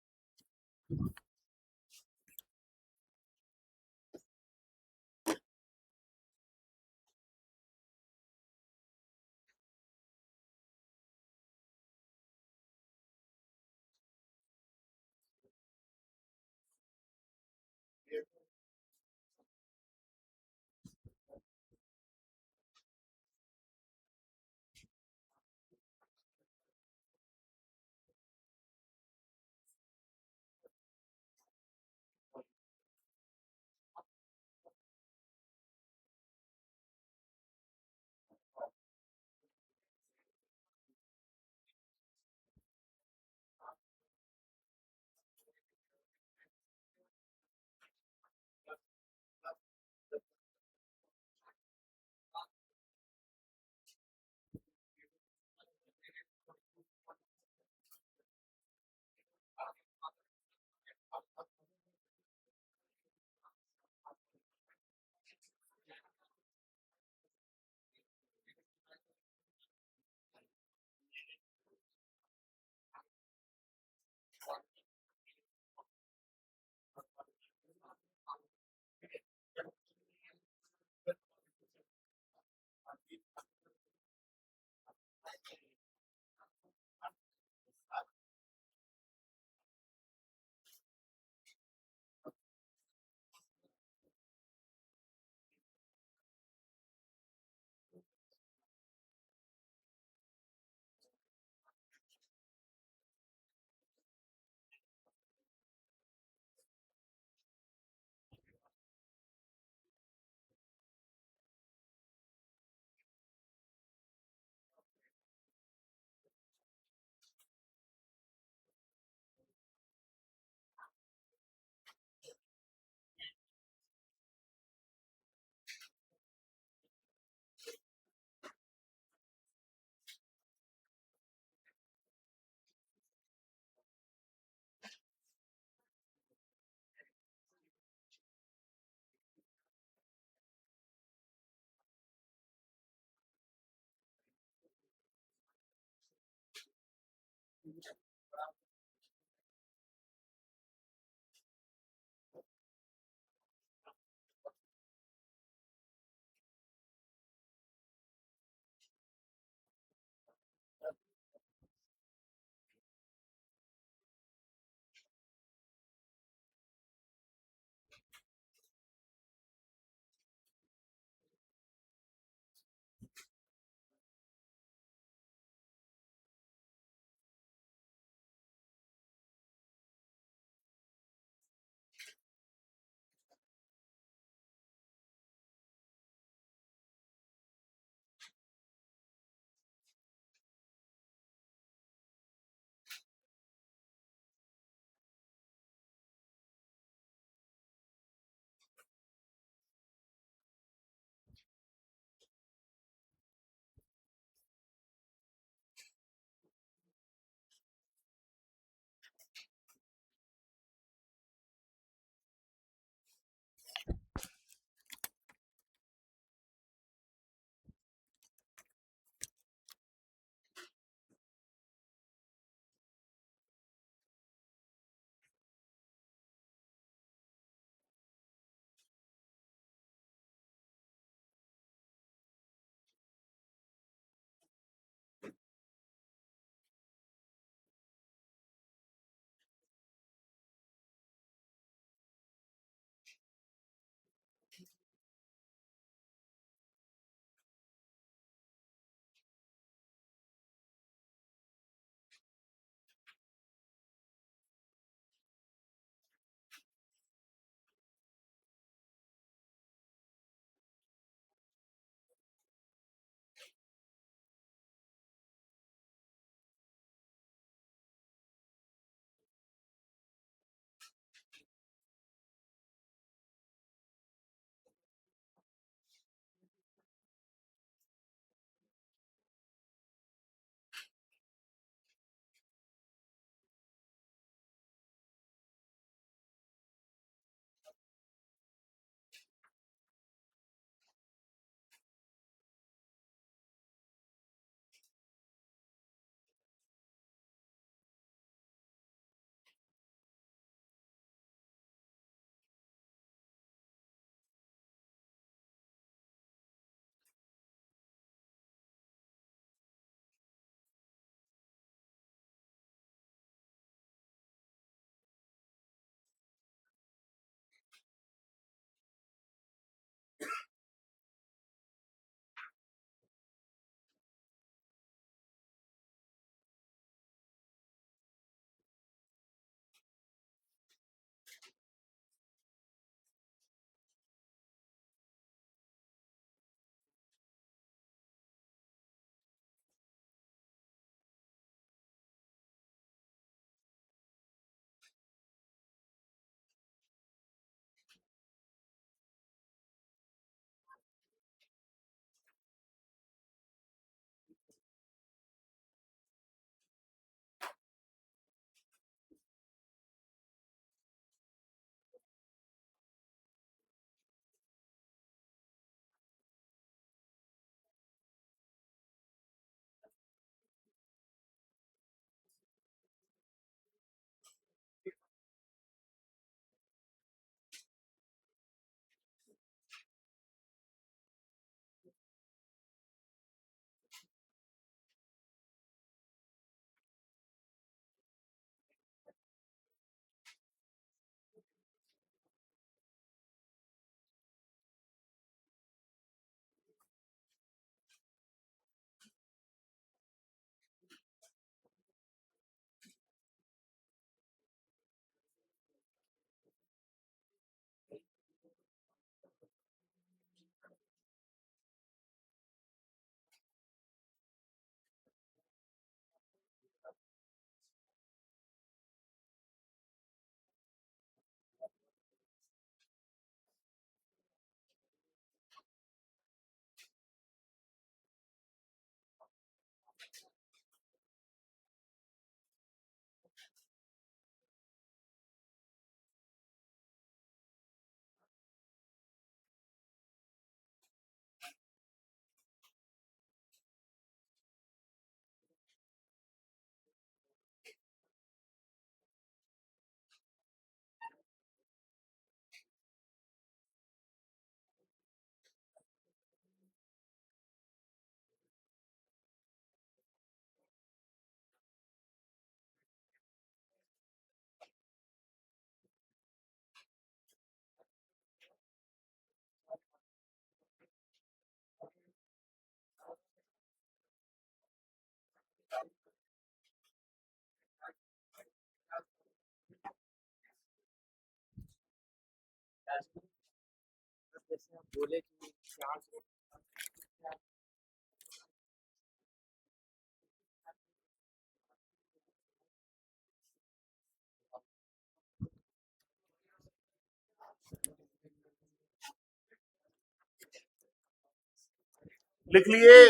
लिख लिए,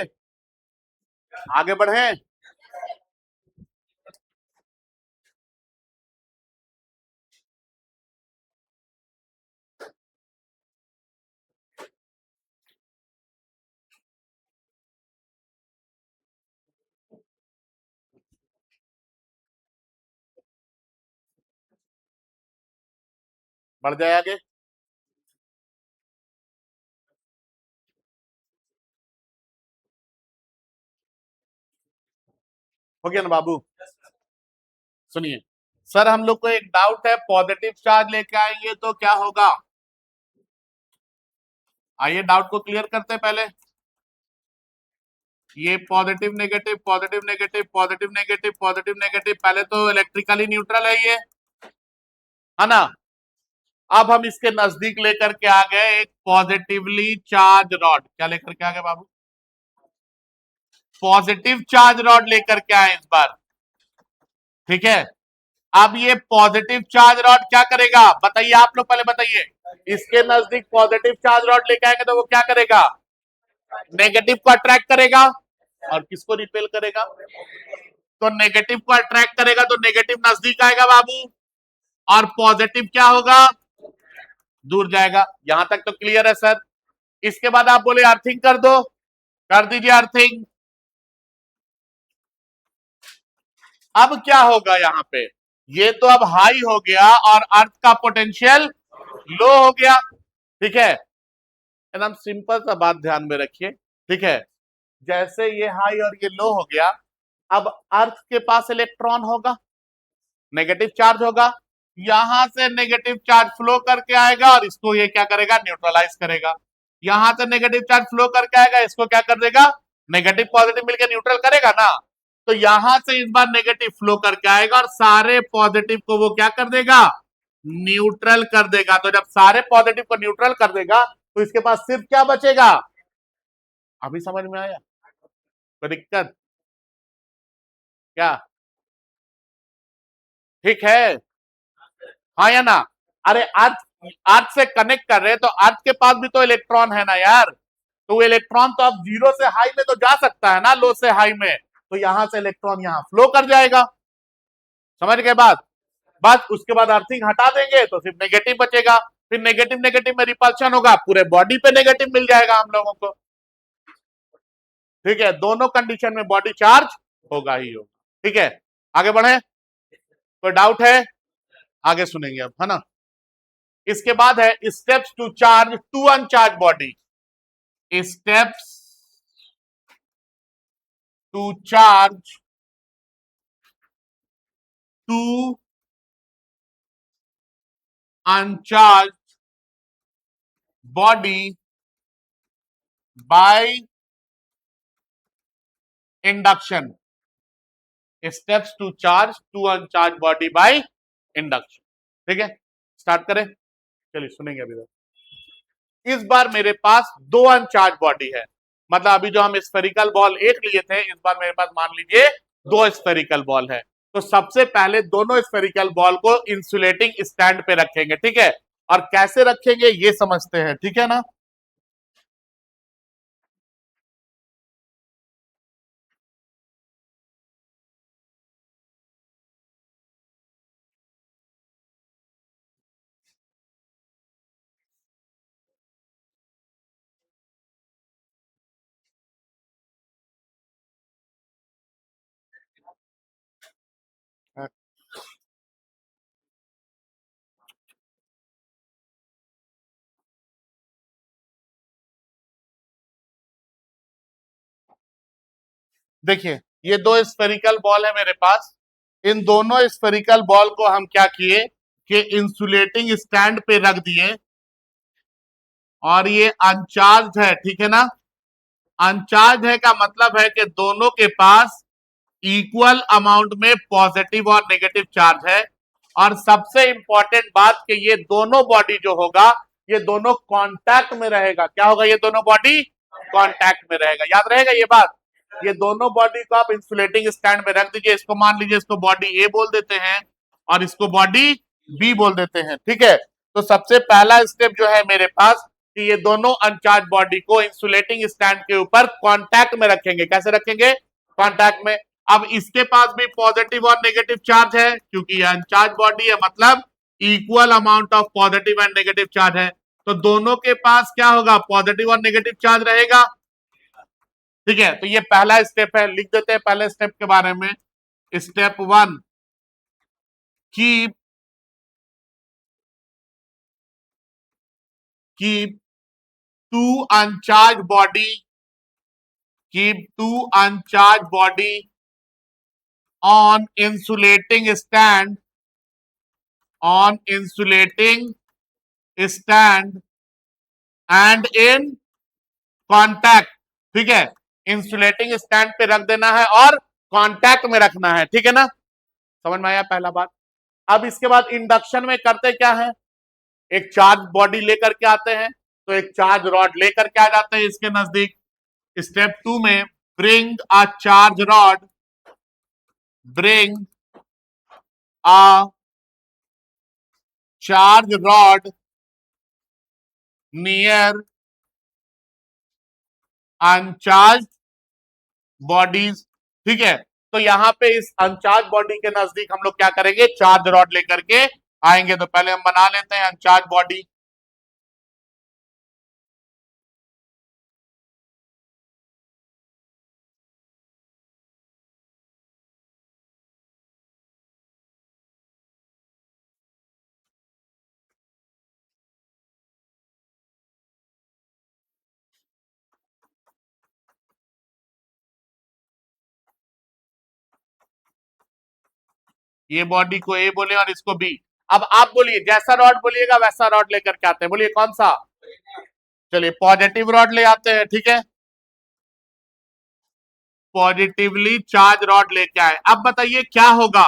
आगे बढ़े। बढ़ जाए आगे। हो गया ना बाबू? सुनिए सर, हम लोग को एक डाउट है, पॉजिटिव चार्ज लेके आएंगे तो क्या होगा? आइए डाउट को क्लियर करते हैं पहले। ये positive negative positive negative positive negative positive negative, पहले तो इलेक्ट्रिकली न्यूट्रल है ये, है ना? अब हम इसके नजदीक लेकर के आ गए एक पॉजिटिवली चार्ज रॉड। क्या लेकर के आ गए बाबू? पॉजिटिव चार्ज रॉड लेकर के आए इस बार, ठीक है। अब ये पॉजिटिव चार्ज रॉड क्या करेगा बताइए, आप लोग पहले बताइए। इसके नजदीक पॉजिटिव चार्ज रॉड लेके आएंगे तो वो क्या करेगा? नेगेटिव को अट्रैक्ट करेगा और किसको रिपेल करेगा? तो नेगेटिव को अट्रैक्ट करेगा तो नेगेटिव नजदीक आएगा बाबू, और पॉजिटिव क्या होगा? दूर जाएगा। यहां तक तो क्लियर है सर। इसके बाद आप बोले अर्थिंग कर दो, कर दीजिए अर्थिंग। अब क्या होगा यहाँ पे? ये तो अब हाई हो गया और अर्थ का पोटेंशियल लो हो गया, ठीक है। एकदम सिंपल सा बात ध्यान में रखिए, ठीक है। जैसे ये हाई और ये लो हो गया, अब अर्थ के पास इलेक्ट्रॉन होगा, नेगेटिव चार्ज होगा, यहां से नेगेटिव चार्ज फ्लो करके आएगा और इसको ये क्या करेगा? न्यूट्रलाइज करेगा। यहां से नेगेटिव चार्ज फ्लो करके आएगा, इसको क्या कर देगा? नेगेटिव पॉजिटिव मिलकर न्यूट्रल करेगा ना। तो यहां से इस बार नेगेटिव फ्लो करके आएगा और सारे पॉजिटिव को वो क्या कर देगा? न्यूट्रल कर देगा। तो जब सारे पॉजिटिव को न्यूट्रल कर देगा तो इसके पास सिर्फ क्या बचेगा? अभी समझ में आया? कोई दिक्कत क्या? ठीक है, हाँ या ना? अरे अर्थ, अर्थ से कनेक्ट कर रहे हैं तो अर्थ के पास भी तो इलेक्ट्रॉन है ना यार। तो वो इलेक्ट्रॉन तो अब जीरो से हाई में तो जा सकता है ना, लो से हाई में। तो यहां से इलेक्ट्रॉन यहां फ्लो कर जाएगा, समझ गए बात? बस उसके बाद अर्थिंग हटा देंगे तो सिर्फ नेगेटिव बचेगा। फिर नेगेटिव नेगेटिव में रिपल्शन होगा, पूरे बॉडी पे नेगेटिव मिल जाएगा हम लोगों को, ठीक है। दोनों कंडीशन में बॉडी चार्ज होगा ही होगा, ठीक है। आगे बढ़े, कोई डाउट है? आगे सुनेंगे अब, है ना। इसके बाद है steps to charge two uncharged body. Steps to charge two uncharged body by induction. Steps to charge two uncharged body by induction, ठीक है। स्टार्ट करें, चलिए सुनेंगे अभी तक। इस बार मेरे पास दो अनचार्ज बॉडी है, मतलब अभी जो हम स्फेरिकल बॉल एक लिए थे, इस बार मेरे पास मान लीजिए दो स्फेरिकल बॉल है। तो सबसे पहले दोनों स्फेरिकल बॉल को इंसुलेटिंग स्टैंड पे रखेंगे, ठीक है। और कैसे रखेंगे ये समझते हैं, ठीक है ना। देखिए ये दो स्फेरिकल बॉल है मेरे पास। इन दोनों स्फेरिकल बॉल को हम क्या किए कि इंसुलेटिंग स्टैंड पे रख दिए, और ये अनचार्ज है, ठीक है ना। अनचार्ज है का मतलब है कि दोनों के पास इक्वल अमाउंट में पॉजिटिव और नेगेटिव चार्ज है। और सबसे इंपॉर्टेंट बात कि ये दोनों बॉडी जो होगा ये दोनों कांटेक्ट में रहेगा। क्या होगा? ये दोनों बॉडी कांटेक्ट में रहेगा। याद रहेगा ये बात। ये दोनों बॉडी को आप इंसुलेटिंग स्टैंड में रख दीजिए। इसको मान लीजिए, इसको बॉडी ए बोल देते हैं और इसको बॉडी बी बोल देते हैं। ठीक है, तो सबसे पहला स्टेप जो है मेरे पास कि ये दोनों अनचार्ज बॉडी को इंसुलेटिंग स्टैंड के ऊपर कांटेक्ट में रखेंगे। कैसे रखेंगे? कांटेक्ट में। अब इसके पास भी पॉजिटिव और नेगेटिव चार्ज है, क्योंकि ये अनचार्ज बॉडी है, मतलब equal amount of positive and negative charge है। तो दोनों के पास क्या होगा? पॉजिटिव और नेगेटिव चार्ज रहेगा। ठीक है, तो ये पहला स्टेप है। लिख देते हैं पहले स्टेप के बारे में। Step 1, keep two uncharged body, keep two uncharged body on insulating stand and in contact। ठीक है, इंसुलेटिंग स्टैंड पे रख देना है और कांटेक्ट में रखना है। ठीक है ना, समझ में आया पहला बात। अब इसके बाद इंडक्शन में करते क्या है? एक चार्ज बॉडी लेकर के आते हैं, तो एक चार्ज रॉड लेकर के आ जाते हैं इसके नजदीक। स्टेप 2 में bring a charged rod, bring a charge rod near uncharged bodies। ठीक है, तो यहां पे इस अनचार्ज बॉडी के नजदीक हम लोग क्या करेंगे? चार्ज रॉड लेकर के आएंगे। तो पहले हम बना लेते हैं अनचार्ज बॉडी। ये बॉडी को ए बोले और इसको बी। अब आप बोलिए, जैसा रॉड बोलिएगा वैसा रॉड लेकर के आते हैं। बोलिए कौन सा? चलिए पॉजिटिव रॉड ले आते हैं। ठीक है, पॉजिटिवली चार्ज रॉड लेके आए। अब बताइए क्या होगा?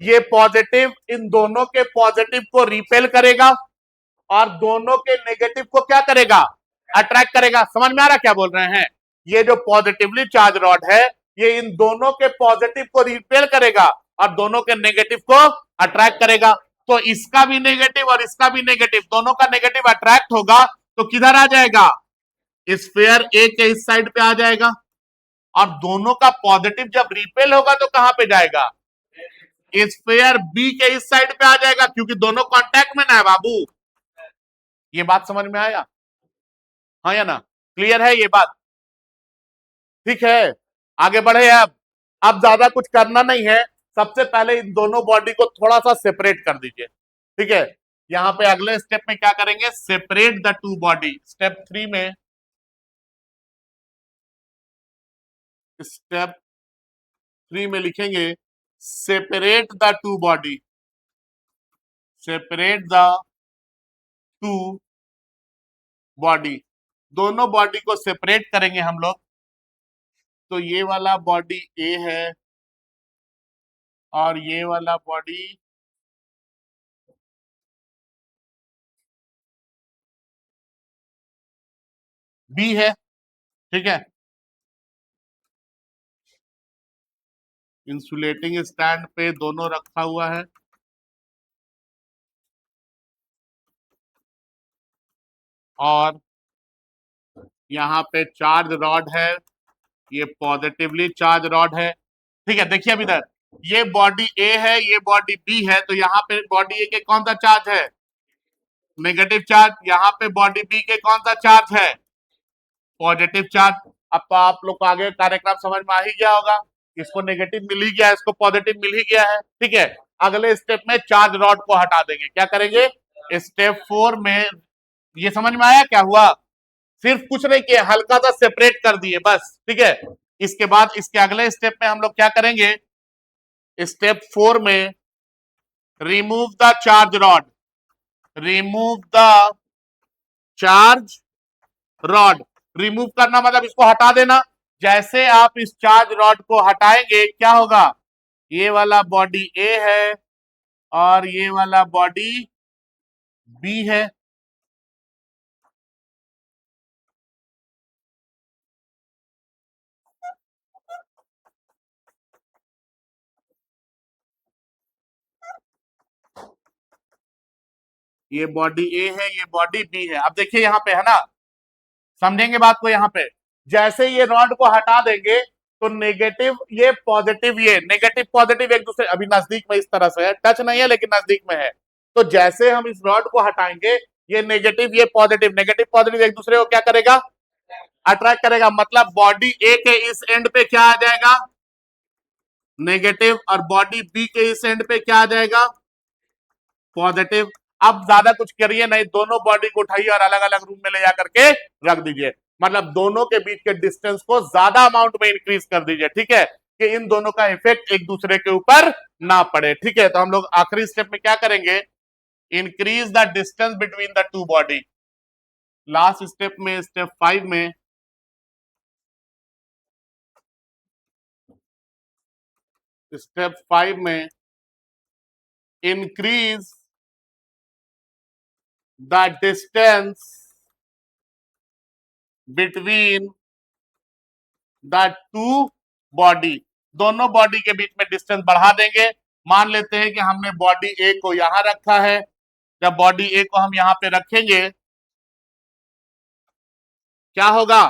ये पॉजिटिव इन दोनों के पॉजिटिव को रिपेल करेगा और दोनों के नेगेटिव को क्या करेगा? अट्रैक्ट करेगा। समझ में आ रहा क्या बोल रहे हैं? ये जो पॉजिटिवली चार्ज रॉड है, ये इन दोनों के पॉजिटिव को रिपेल करेगा और दोनों के नेगेटिव को अट्रैक्ट करेगा। तो इसका भी नेगेटिव और इसका भी नेगेटिव, दोनों का नेगेटिव अट्रैक्ट होगा तो किधर आ जाएगा? स्फीयर ए के इस साइड पे आ जाएगा। और दोनों का पॉजिटिव जब रिपेल होगा तो कहां पे जाएगा? स्फीयर बी के इस साइड पे आ जाएगा, क्योंकि दोनों कांटेक्ट में ना है बाबू। ये बात समझ में आया? हाँ या ना? क्लियर है ये बात? ठीक है, आगे बढ़े। अब ज्यादा कुछ करना नहीं है। सबसे पहले इन दोनों बॉडी को थोड़ा सा सेपरेट कर दीजिए। ठीक है, यहां पे अगले स्टेप में क्या करेंगे? Separate the two body. Step 3 में, स्टेप 3 में लिखेंगे separate the two body, separate the two body. दोनों बॉडी को सेपरेट करेंगे हम लोग। तो ये वाला बॉडी ए है और ये वाला बॉडी बी है। ठीक है, इंसुलेटिंग स्टैंड पे दोनों रखा हुआ है और यहाँ पे चार्ज रॉड है, ये पॉजिटिवली चार्ज रॉड है। ठीक है, देखिए अब इधर ये बॉडी ए है, ये बॉडी बी है, तो यहाँ पे बॉडी ए के कौन सा चार्ज है? Negative charge. यहाँ पे बॉडी बी के कौन सा चार्ज है? Positive charge. अब तो आप लोग को आगे कार्यक्रम समझ में आ ही गया होगा। इसको नेगेटिव मिल ही गया है, इसको पॉजिटिव मिल ही गया है। ठीक है, अगले स्टेप में चार्ज रॉड को हटा देंगे। क्या करेंगे? स्टेप 4 में, ये समझ में आया क्या हुआ? सिर्फ कुछ नहीं किया, हल्का सा सेपरेट कर दिए बस। ठीक है, इसके बाद इसके अगले स्टेप में हम लोग क्या करेंगे? स्टेप 4 में remove the charge rod, remove the charge rod. Remove करना मतलब इसको हटा देना। जैसे आप इस चार्ज रॉड को हटाएंगे क्या होगा? ये वाला बॉडी ए है और ये वाला बॉडी बी है, ये बॉडी ए है, ये बॉडी बी है। अब देखिए यहां पे है ना, समझेंगे बात को। यहां पे जैसे ये रॉड को हटा देंगे तो नेगेटिव ये पॉजिटिव, ये नेगेटिव पॉजिटिव एक दूसरे, अभी नजदीक में इस तरह से है, टच नहीं है लेकिन नजदीक में है। तो जैसे हम इस रॉड को हटाएंगे, ये नेगेटिव ये पॉजिटिव, नेगेटिव पॉजिटिव एक दूसरे को क्या करेगा, अट्रैक्ट करेगा। मतलब बॉडी ए के इस एंड पे क्या आ जाएगा, नेगेटिव, और बॉडी बी के इस एंड पे क्या आ जाएगा, पॉजिटिव। अब ज्यादा कुछ करिए नहीं, दोनों बॉडी को उठाइए और अलग अलग रूम में ले जाकर के रख दीजिए। मतलब दोनों के बीच के डिस्टेंस को ज्यादा अमाउंट में इंक्रीज कर दीजिए, ठीक है, कि इन दोनों का इफेक्ट एक दूसरे के ऊपर ना पड़े। ठीक है, तो हम लोग आखिरी स्टेप में क्या करेंगे, increase the distance between the two body. Last step में, स्टेप 5 में, स्टेप 5 में increase the distance between the two body. दोनों बॉडी के बीच में डिस्टेंस बढ़ा देंगे। मान लेते हैं कि हमने बॉडी ए को यहां रखा है। जब बॉडी ए को हम यहां पे रखेंगे, क्या होगा,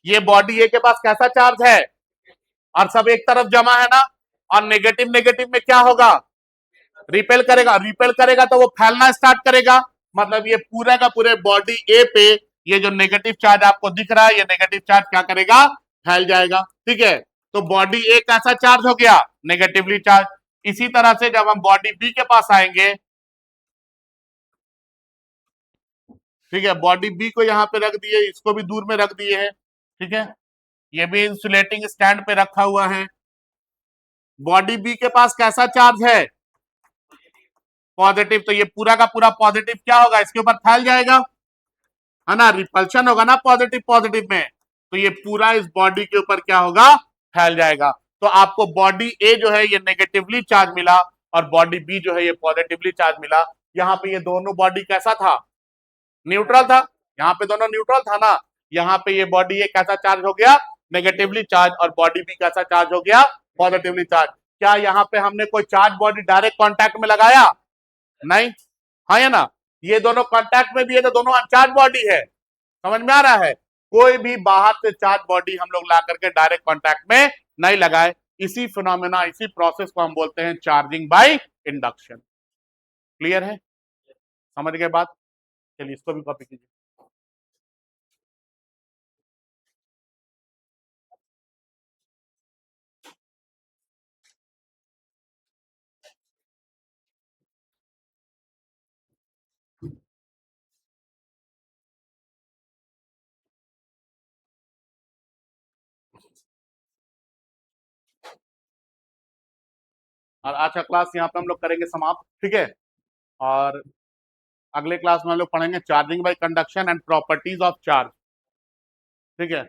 ये बॉडी ए के पास कैसा चार्ज है, और सब एक तरफ जमा है ना, और नेगेटिव नेगेटिव में क्या होगा, रिपेल करेगा। रिपेल करेगा तो वो फैलना स्टार्ट करेगा। मतलब ये पूरा का पूरे बॉडी ए पे ये जो नेगेटिव चार्ज आपको दिख रहा है, ये नेगेटिव चार्ज क्या करेगा, फैल जाएगा। ठीक है, तो बॉडी ए कैसा चार्ज हो गया, नेगेटिवली चार्ज। इसी तरह से जब हम बॉडी बी के पास आएंगे, ठीक है, बॉडी बी को यहां पे रख दिए, इसको भी दूर में रख दिए है। ठीक है, ये भी इंसुलेटिंग स्टैंड पे रखा हुआ है। बॉडी बी के पास कैसा चार्ज है, पॉजिटिव। तो ये पूरा का पूरा पॉजिटिव क्या होगा, इसके ऊपर फैल जाएगा, है ना, रिपल्शन होगा ना पॉजिटिव पॉजिटिव में। तो ये पूरा इस बॉडी के ऊपर क्या होगा, फैल जाएगा। तो आपको बॉडी ए जो है ये नेगेटिवली चार्ज मिला, और बॉडी बी जो है ये पॉजिटिवली चार्ज मिला। यहाँ पे ये दोनों बॉडी कैसा था, न्यूट्रल था। यहाँ पे दोनों न्यूट्रल था ना। यहाँ पे ये बॉडी ए कैसा चार्ज हो गया, नेगेटिवली चार्ज, और बॉडी बी कैसा चार्ज हो गया, पॉजिटिवली चार्ज। क्या यहाँ पे हमने कोई चार्ज बॉडी डायरेक्ट कॉन्टैक्ट में लगाया, नहीं, हाँ या ना, ये दोनों कॉन्टैक्ट में भी है तो दोनों अनचार्ज बॉडी है। समझ में आ रहा है, कोई भी बाहर से चार्ज बॉडी हम लोग ला करके डायरेक्ट कॉन्टैक्ट में नहीं लगाए। इसी फिनोमेना, इसी प्रोसेस को हम बोलते हैं चार्जिंग बाय इंडक्शन। क्लियर है, समझ गए बात। चलिए इसको भी कॉपी कीजिए। और आज का क्लास यहाँ पे हम लोग करेंगे समाप्त। ठीक है, और अगले क्लास में हम लोग पढ़ेंगे charging by conduction and properties of charge. ठीक है।